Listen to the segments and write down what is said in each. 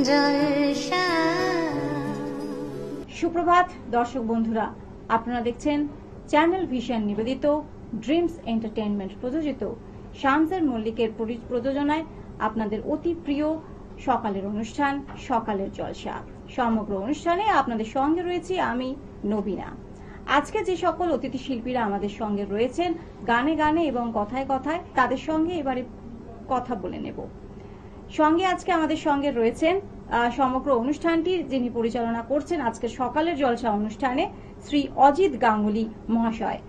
জলসা। সুপ্রভাত দর্শক বন্ধুরা, আপনারা দেখছেন চ্যানেল ভিশন নিবেদিত ড্রিমস এন্টারটেইনমেন্ট প্রযোজিত শামসের মল্লিকের প্রযোজনায় আপনাদের অতি প্রিয় সকালের অনুষ্ঠান সকালের জলসা। সমগ্র অনুষ্ঠানে আপনাদের সঙ্গে রয়েছি আমি নবীনা। আজকে যে সকল অতিথি শিল্পীরা আমাদের সঙ্গে রয়েছেন গানে গানে এবং কথায় কথায়, তাদের সঙ্গে এবারে কথা বলে নেব। সঙ্গে আজকে আমাদের সঙ্গে রয়েছেন সমগ্র অনুষ্ঠানটি যিনি পরিচালনা করছেন আজকের সকালের জলসা অনুষ্ঠানে, শ্রী অজিত গাঙ্গুলি মহাশয়।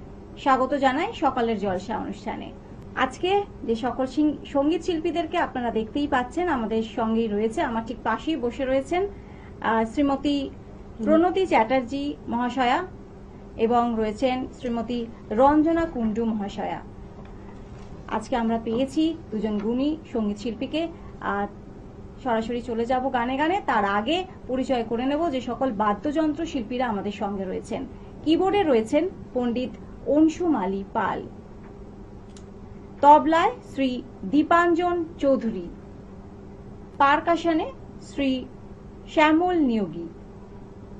স্বাগত জানাই সকালের জলসা অনুষ্ঠানে। আজকে যে সকল সঙ্গীত শিল্পীদেরকে আপনারা দেখতেই পাচ্ছেন আমাদের সঙ্গেই রয়েছে, আমার ঠিক পাশেই বসে রয়েছেন শ্রীমতী প্রণতি চ্যাটার্জি মহাশয়া এবং রয়েছেন শ্রীমতী রঞ্জনা কুণ্ডু মহাশয়া। আজকে আমরা পেয়েছি দুজন গুণী সঙ্গীত শিল্পীকে। আর সরাসরি চলে যাব গানে গানে। তার আগে পরিচয় করে নেব যে সকল বাদ্যযন্ত্র শিল্পীরা আমাদের সঙ্গে রয়েছেন। কিবোর্ডে রয়েছেন পণ্ডিত অংশুমালী পাল, তবলায় শ্রী দীপাঞ্জন চৌধুরী, পারকাশনে শ্রী শ্যামল নিয়োগী।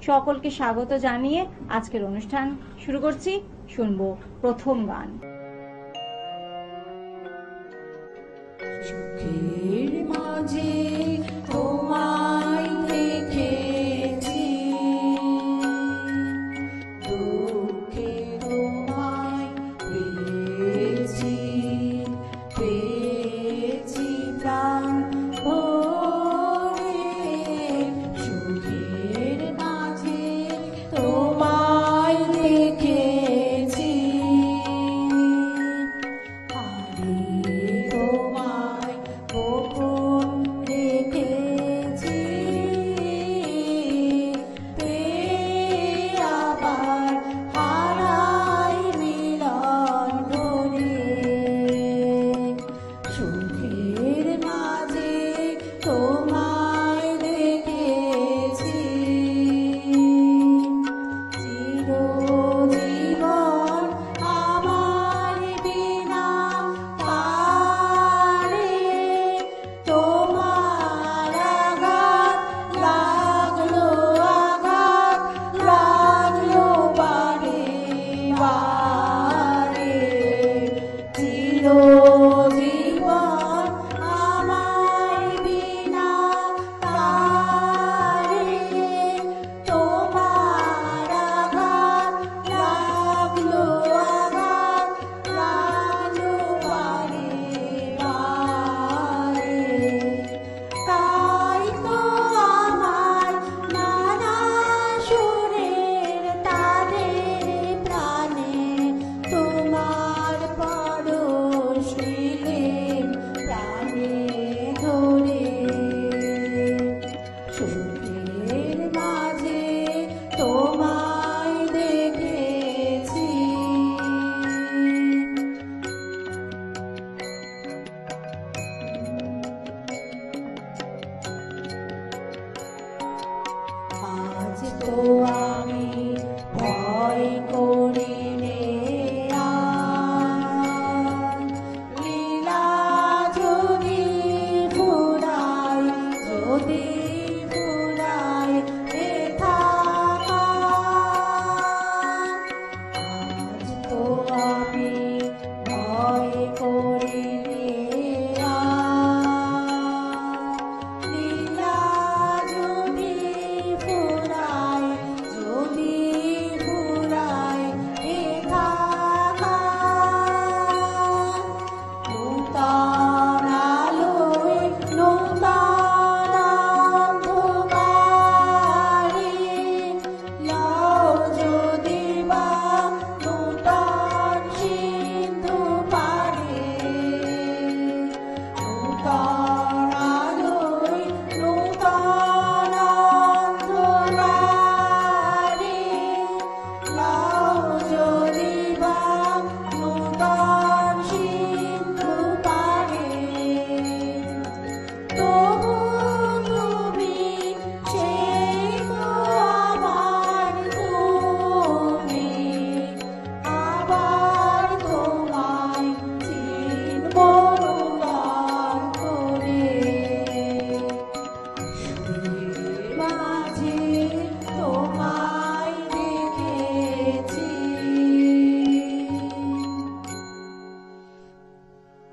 সকলকে স্বাগত জানিয়ে আজকের অনুষ্ঠান শুরু করছি। শুনবো প্রথম গান। চোখের মাঝে তোমায় দেখেছি, দুঃখে তোমায় পেয়েছি, পেয়েছি প্রাণ ভরে। চোখের মাঝে তোমায় দেখেছি, তোমায় গোপন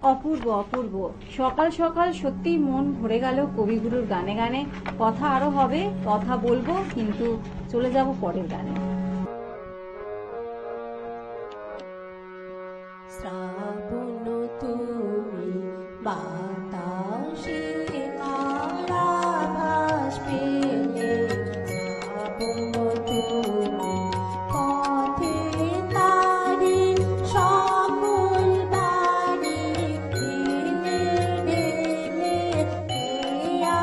অপূর্ব অপূর্ব। সকাল সকাল সত্যি মন ভরে গেল কবিগুরুর গানে গানে। কথা আরো হবে, কথা বলবো, কিন্তু চলে যাব পরের গানে। শ্রাবণ তুমি বাতাসে আরাভাস পেলে, শ্রাবণ তুমি পথে তারি সকল বাড়ি ঢেলে ঢেলে এয়া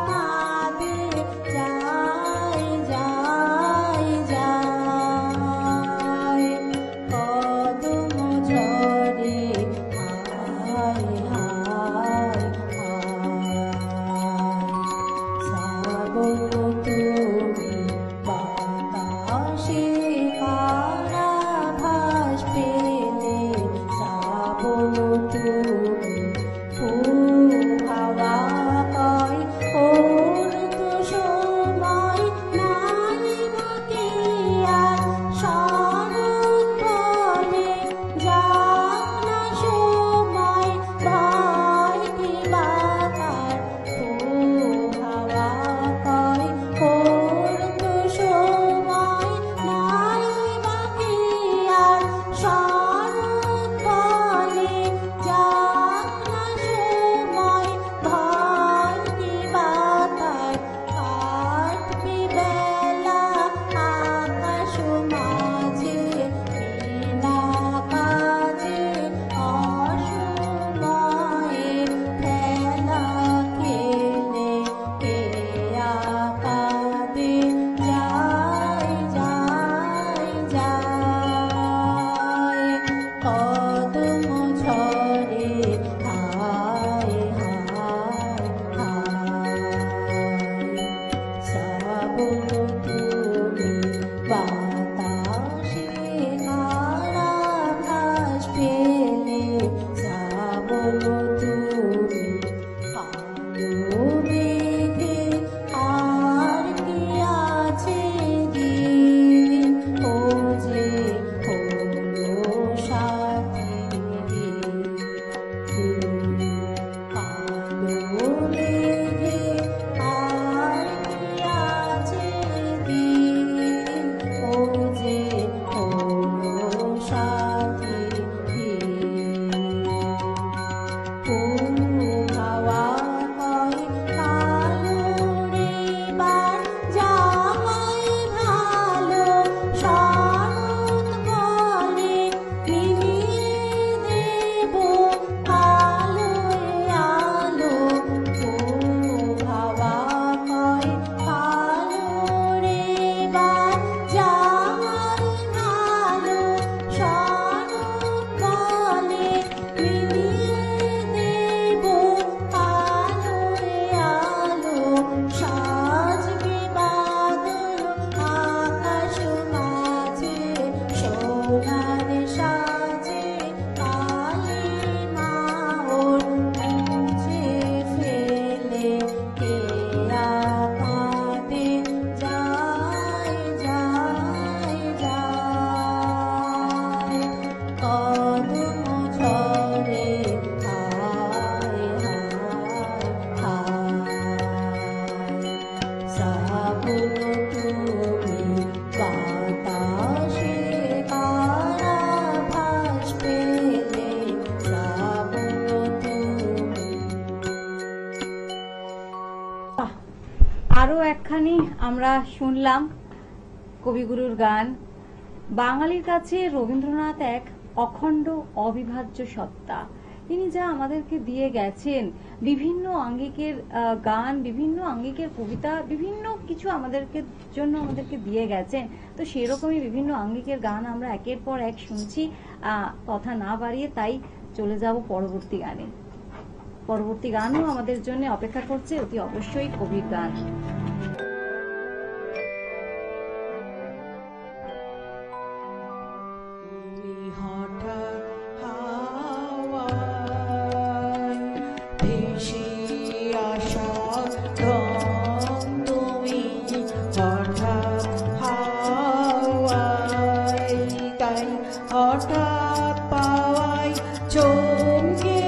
কাঁদে যায় যায় যায়। কদম ঝরে হায় হায় হায়, শ্রাবণ তুমি বাতাসে আরাভাস পেলে, শ্রাবণ তুমি ফুল হাওয়া কয় ওর তো সময় নাই বাকি আর, শরৎ বলে যাক না সময় ভয় কি বাতার, ফুল হাওয়া কয় ওর তো সময় নাই বাকি আর, শরৎ বলে যাক না সময় ভয় কি বাতার, কাটবে বেলা আকাশ মাঝে বিনা কাজে অসময়ে খেলা খেলে কেয়া কাঁদে যায় যায় যায়। কদম ঝরে হায় হায় হায়, শ্রাবণ তুমি বাতাসে আরাভাস পেলে, শ্রাবণ তুমি কালো মেঘে আর কি আছে দিন, ও যে হলো সাথী কালো মেঘে আর কি আছে দিন, ও যে হলো সাথী। ফুল হাওয়া কয় কালো রে বার জামাই ভালো, শরৎ বলে মিলিয়ে দেব আলোয় আলো। ফুল হাওয়া কয় কালো রে বার জামাই ভালো, শরৎ বলে মিলিয়ে দেব আলোয় আলো। সাজবে বাদল আকাশ মাঝে সোনার সাজে, কালী মা ওর মুছে ফেলে কেয়া কাঁদে যায় যায় যায়। কদম ঝরে হায় হায় হায়, শ্রাবণ তুমি বাতাসে আরাভাস পেলে, শ্রাবণ তুমি। বাহ! আরো একখানি আমরা শুনলাম কবিগুরুর গান। বাঙালির কাছে রবীন্দ্রনাথ এক অখণ্ড অবিভাজ্য সত্তা। তিনি যা আমাদেরকে দিয়ে গেছেন, বিভিন্ন আঙ্গিকের গান, বিভিন্ন আঙ্গিকের কবিতা, বিভিন্ন কিছু আমাদেরকে দিয়ে গেছেন। তো সেরকমই বিভিন্ন আঙ্গিকের গান আমরা একের পর এক শুনছি। কথা না বাড়িয়ে তাই চলে যাব পরবর্তী গানে। পরবর্তী গানও আমাদের জন্য অপেক্ষা করছে, অতি অবশ্যই কবির গান। তুমি হঠাৎ হাওয়ায় ভেসে আসা ঢং, তুমি হঠাৎ হাওয়ায় তাই হঠাৎ পাওয়ায় চমকে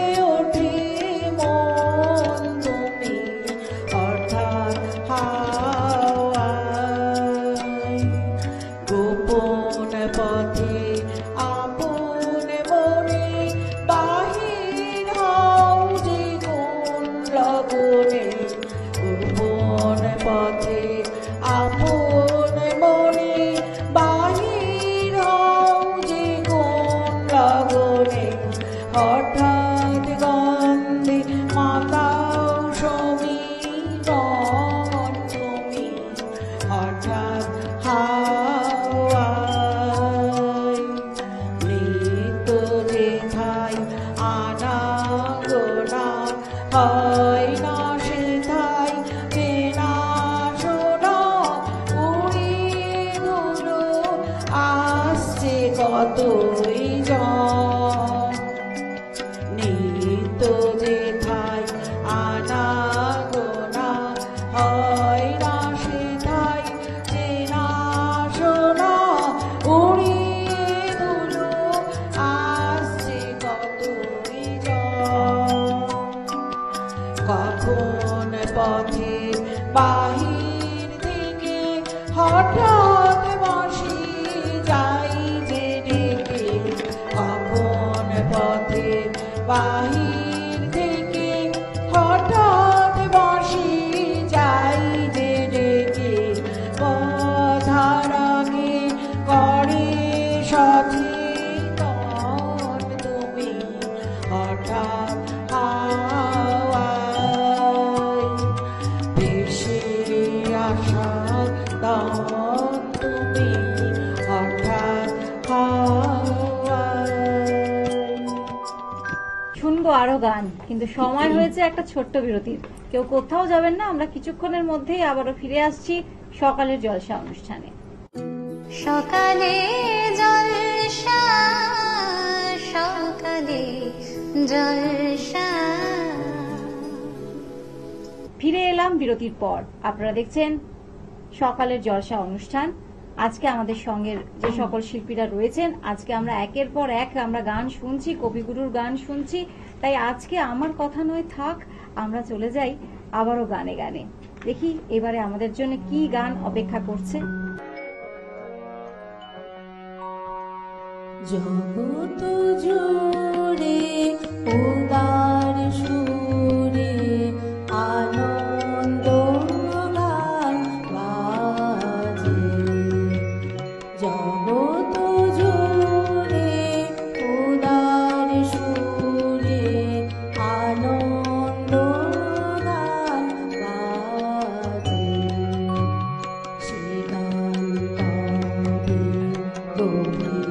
হয় না সেথায় চেনা শোনা উড়িয়ে ধুলো আসছে কতই জন নিত্য যেথায় আনা গোনা হয় না সেথায় চেনা শোনা উড়িয়ে ধুলো আসছে কতই জন কখন পথের বাহির থেকে হঠাৎ বাঁশি যাই যে ডেকে কখন পথের বাহির থেকে হঠাৎ বাঁশি যাই যে ডেকে পথার আগে করে সচেতন তুমি হঠাৎ হাওয়ায় ভেসে আসা দান তুমি হঠাৎ হাওয়ায়। শুনবো আরো গান, কিন্তু সময় হয়েছে একটা ছোট্ট বিরতির। কেউ কোথাও যাবেন না, আমরা কিছুক্ষণের মধ্যেই আবারও ফিরে আসছি সকালের জলসা অনুষ্ঠানে। সকালে জলসা, সকালে জলসা। ফিরে এলাম বিরতির পর। আপনারা দেখছেন সকালের জলসা অনুষ্ঠান। আজকে আমাদের সঙ্গে যে সকল শিল্পীরা রয়েছেন, আজকে আমরা একের পর এক আমরা গান শুনছি, কবিগুরুর গান শুনছি। তাই আজকে আমার কথা নয় থাক, আমরা চলে যাই আবারও গানে গানে। দেখি এবারে আমাদের জন্য কি গান অপেক্ষা করছে। জগত জুড়ে উদার সুরে আনন্দ গান বাজে জগত জুড়ে উদার সুরে আনন্দ গান বাজে সে গান কবে গভীর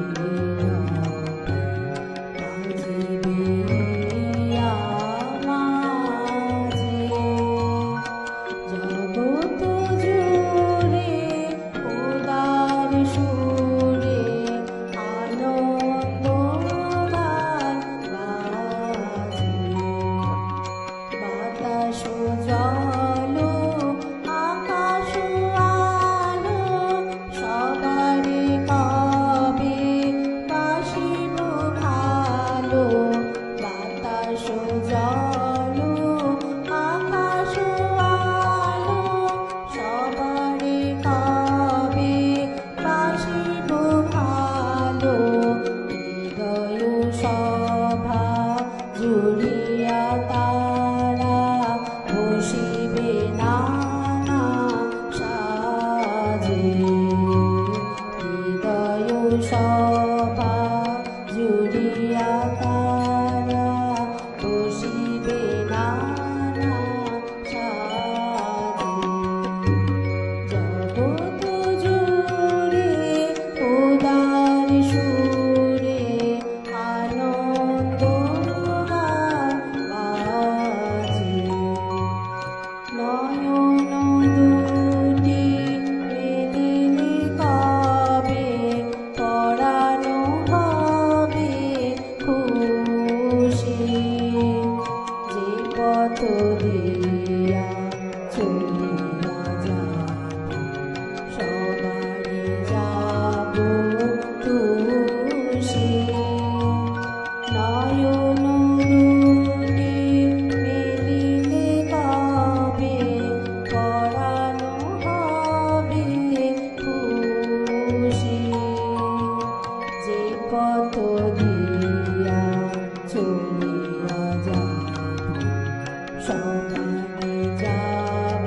সকালে যাব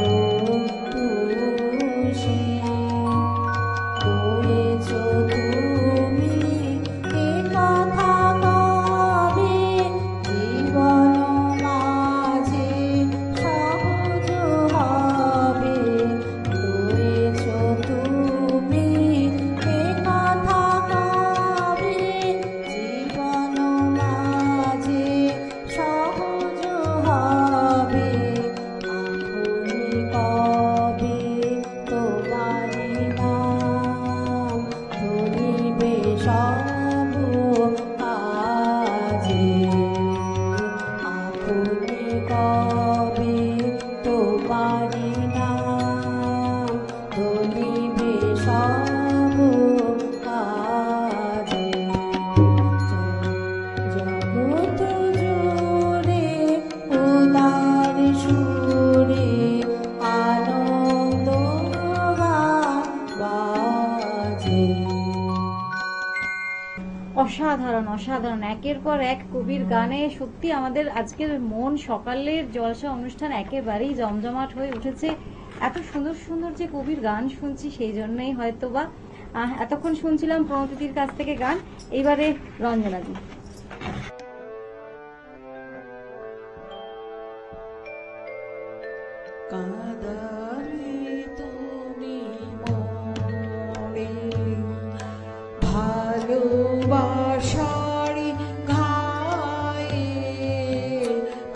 তুমি কবে তোমারি নাম ধরিবে সব কাজে জগৎ জুড়ে উদার সুরে আনন্দ গান বাজে। অসাধারণ অসাধারণ, একের পর এক কবির গানে সত্যি আমাদের আজকের মন সকালের জলসা অনুষ্ঠান একেবারেই জমজমাট হয়ে উঠেছে। এত সুন্দর সুন্দর যে কবির গান শুনছি, সেই জন্যই হয়তো বা এতক্ষণ শুনছিলাম প্রণতিদির কাছ থেকে গান। এইবারে রঞ্জনাদি। কাঁদালে তুমি মোরে ভালোবাসারি ঘায়ে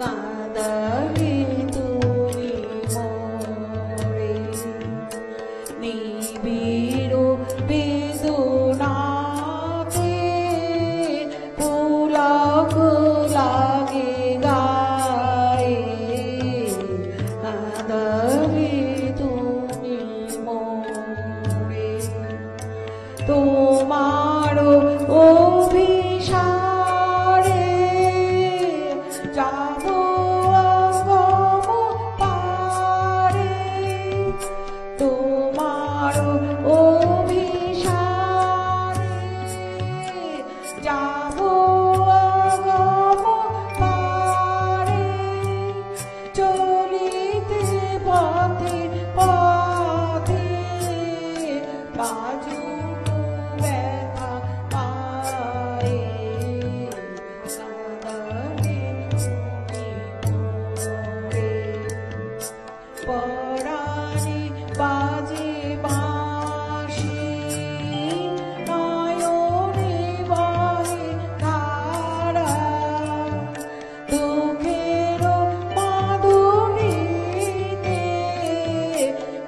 কাঁদালে তুমি মোরে নিবিড় বেদনাতে পুলক লাগে গায়ে কাঁদালে তুমি মোরে তোমার অভিসারে যাব অগম পারে তোমার অভিসারে যাব অগম পারে চলিতে পথে পথে বাজু ব্যথা পায়ে কাঁদালে তুমি মোরে পরাণে বাজে বাঁশি নয়নে বহে ধারা দুঃখের মাধুরীতে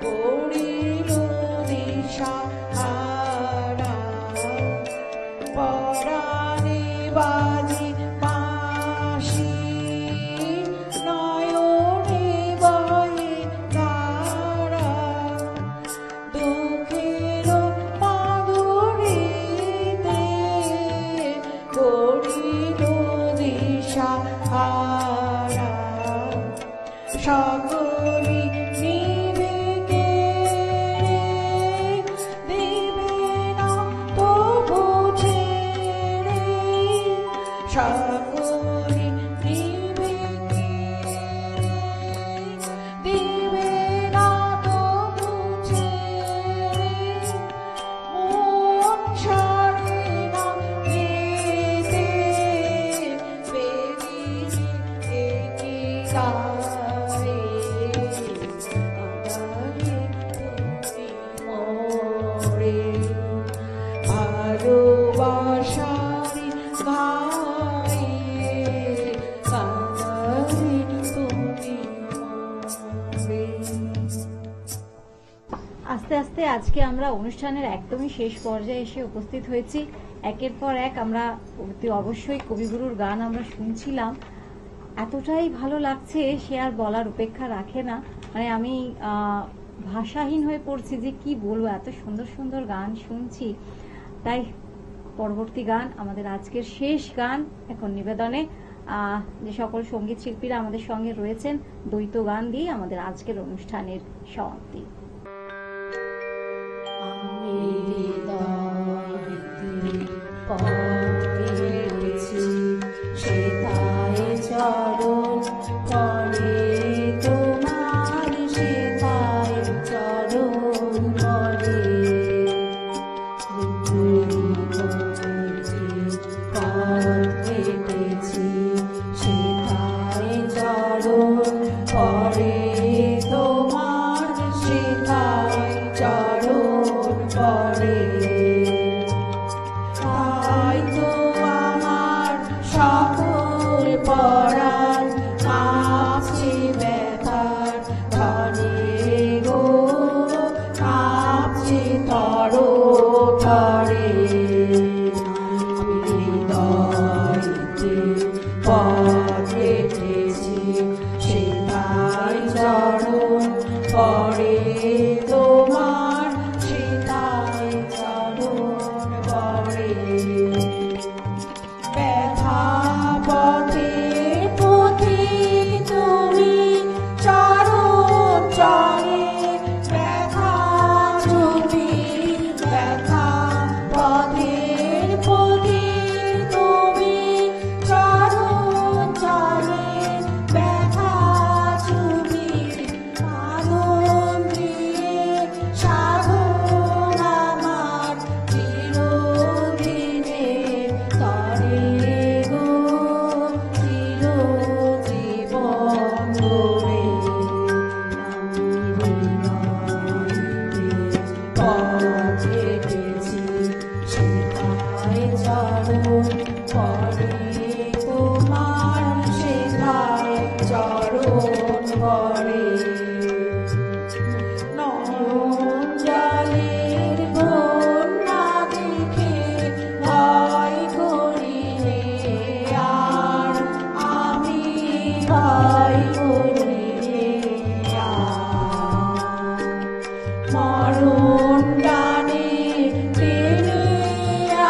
পড়িল দিশাহারা পরাণে বাজে বাঁশি নয়নে বহে ধারা দুঃখের মাধুরীতে পড়িল দিশাহারা সকলি নিবে কেড়ে দিবে না তবু ছেড়ে সকলি নিবে কেড়ে দিবে না তবু ছেড়ে মন সারে না যেতে বেরিয়ে একই গায়ে কাঁদালে তুমি মোরে ভালোবাসারি ঘায়ে কাঁদালে তুমি মোরে। আস্তে আস্তে আজকে আমরা অনুষ্ঠানের একদমই শেষ পর্যায়ে এসে উপস্থিত হয়েছি। একের পর এক আমরা অতি অবশ্যই কবিগুরুর গান আমরা শুনছিলাম। এতটাই ভালো লাগছে সে আর বলার অপেক্ষা রাখে না। মানে আমি ভাষাহীন হয়ে পড়ছি যে কি বলবো, এত সুন্দর সুন্দর গান শুনছি। তাই পরবর্তী গান, আমাদের আজকের শেষ গান এখন নিবেদনে যে সকল সঙ্গীত শিল্পীরা আমাদের সঙ্গে রয়েছেন, দ্বৈত গান দিয়ে আমাদের আজকের অনুষ্ঠানের সমাপ্তি। আমি হৃদয়তে পথ পেয়েছি সেথায় চরণ পড়ে তোমার সেথায় চরণ পড়ে পথ পেয়েছি সেথায় চরণ পড়ে তোমার সেথায় চরণ পড়ে তাই তো আমার সকল পরাণ কাঁপছে ব্যথার ধনে গো কাঁপছে থর থরে হৃদয়তে পথ কেটে পেয়েছি সেথায় চরণ পড়ে তোমার, সেথায় চরণ পড়ে। ব্যথা পথে পথে তুমি চরণ চরে, ব্যথা তুমি ব্যথা পথে পথে তুমি চরণ চরে, ব্যথা তুমি সাধন দিয়ে সাধন আমার চিরদিনে তরে গো, চিরজীবন ধরে আমি পথ হেঁটেছি সেথায় চরণ পড়ে তোমার, সেথায় চরণ পড়ে। নয়ন জলের বন্যা দেখে ভয় করি রে আর, আমি ভয় করি রে আর। মরণ ডানে টেনে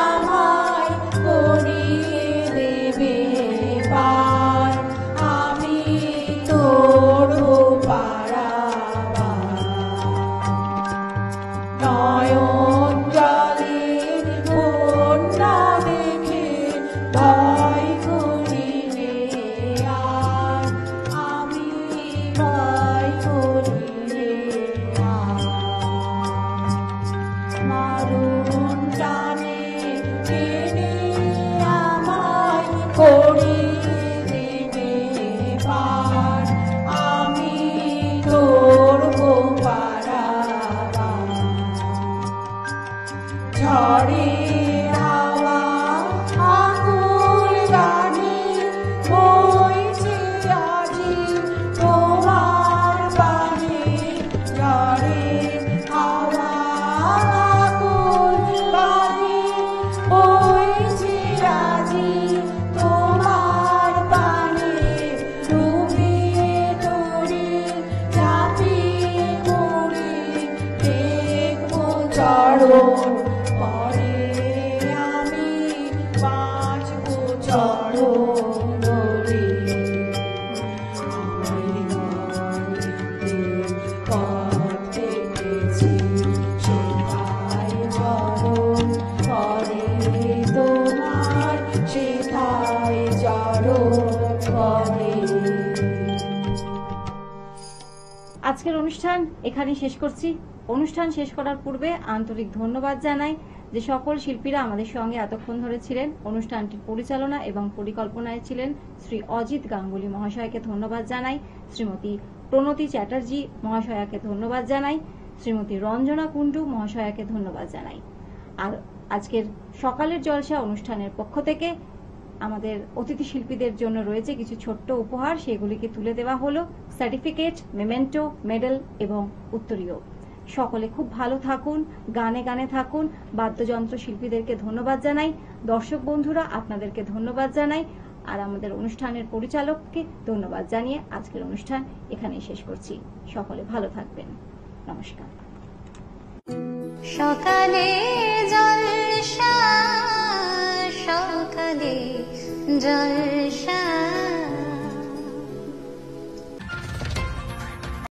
আমায় করিয়ে দেবে পার, আমি তোর পারাবার। নয়ন জলের বন্যা দেখে ভয় করি রে আর, আমি ভয় করি রে আর। মারণ টানে টেনে আমায় করিয়ে দেবে পার, আমি তোর পারাবার। ঝড়ের হাওয়া আকুল গানে বইছে আজি তোমার বাণী, ঝড়ের হাওয়া আকুল গানে বইছে আজি তোমার বাণী, ডুবিয়ে তরি ঝাঁপিয়ে পড়ে দেখবো চরণ পরে, আমি বাঁচবো চরণ ধরে। পথ হেঁটেছি সেথায় চরণ পরে তোমার, সেথায় চরণ পরে। আজকের অনুষ্ঠান এখানেই শেষ করছি। অনুষ্ঠান শেষ করার পূর্বে আন্তরিক ধন্যবাদ জানাই যে সকল শিল্পীরা আমাদের সঙ্গে এতক্ষণ ধরে ছিলেন। অনুষ্ঠানটির পরিচালনা এবং পরিকল্পনায় ছিলেন শ্রী অজিত গাঙ্গুলি মহাশয়কে ধন্যবাদ জানাই, শ্রীমতী প্রণতি চ্যাটার্জি মহাশয়াকে ধন্যবাদ জানাই, শ্রীমতী রঞ্জনা কুণ্ডু মহাশয়াকে ধন্যবাদ জানাই। আর আজকের সকালের জলসা অনুষ্ঠানের পক্ষ থেকে আমাদের অতিথি শিল্পীদের জন্য রয়েছে কিছু ছোট্ট উপহার, সেগুলিকে তুলে দেওয়া হলো সার্টিফিকেট, মেমেন্টো, মেডেল এবং উত্তরীয়। সকলে খুব ভালো থাকুন, গানে গানে থাকুন। বাদ্যযন্ত্র শিল্পীদেরকে ধন্যবাদ জানাই, দর্শক বন্ধুরা আপনাদেরকে ধন্যবাদ জানাই, আর আমাদের অনুষ্ঠানের পরিচালককে ধন্যবাদ জানিয়ে আজকের অনুষ্ঠান এখানেই শেষ করছি। সকলে ভালো থাকবেন, নমস্কার। সকালে জলসা, সকালে জলসা।